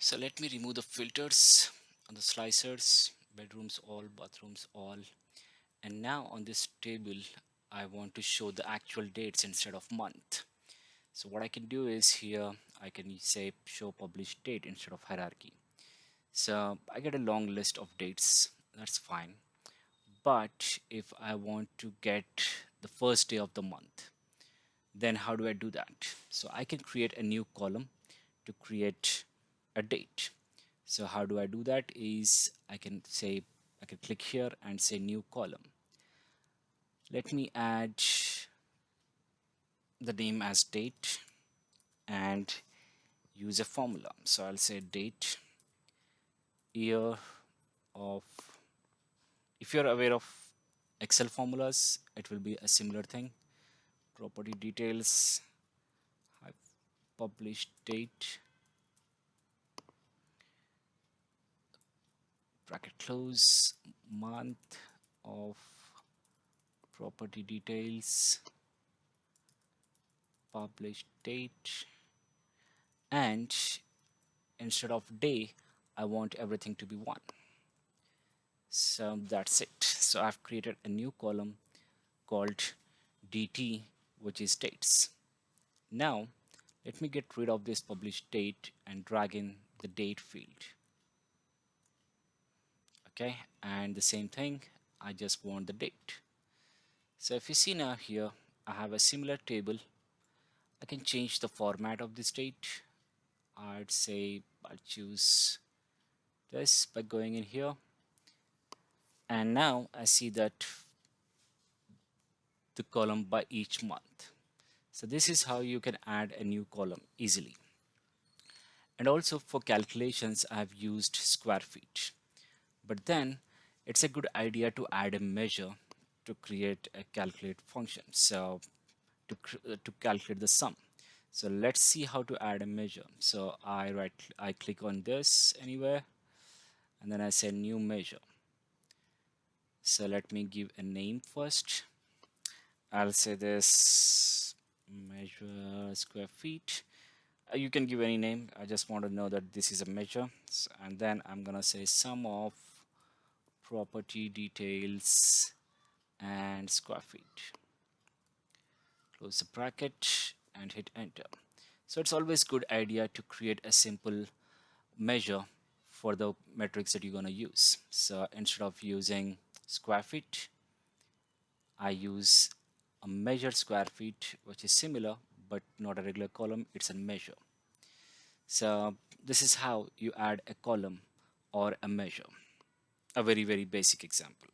So let me remove the filters on the slicers, bedrooms all, bathrooms all. And now on this table, I want to show the actual dates instead of month. So what I can do is here, I can say show published date instead of hierarchy. So I get a long list of dates, that's fine. But if I want to get the first day of the month, then how do I do that? So I can create a new column to create a date. So how do I do that is I can click here and say new column. Let me add the name as date and use a formula. So I'll say date, year of, if you're aware of Excel formulas, it will be a similar thing. Property details, published date, bracket close, month of property details, published date, and instead of day, I want everything to be one. So that's it. So I've created a new column called DT, which is dates. Now let me get rid of this published date and drag in the date field. Okay, and the same thing, I just want the date. So if you see now here, I have a similar table. I can change the format of this date. I'd say I'll choose this by going in here, and now I see that the column by each month. So this is how you can add a new column easily. And also for calculations, I've used square feet. But then it's a good idea to add a measure to create a calculate function. So to calculate the sum. So let's see how to add a measure. So I click on this anywhere, and then I say new measure. So let me give a name first. I'll say this measure square feet. You can give any name. I just want to know that this is a measure. And then I'm gonna say sum of property details and square feet. Close the bracket and hit enter. So it's always good idea to create a simple measure for the metrics that you're going to use. So instead of using square feet, I use a measure square feet, which is similar but not a regular column, it's a measure. So this is how you add a column or a measure, a very basic example.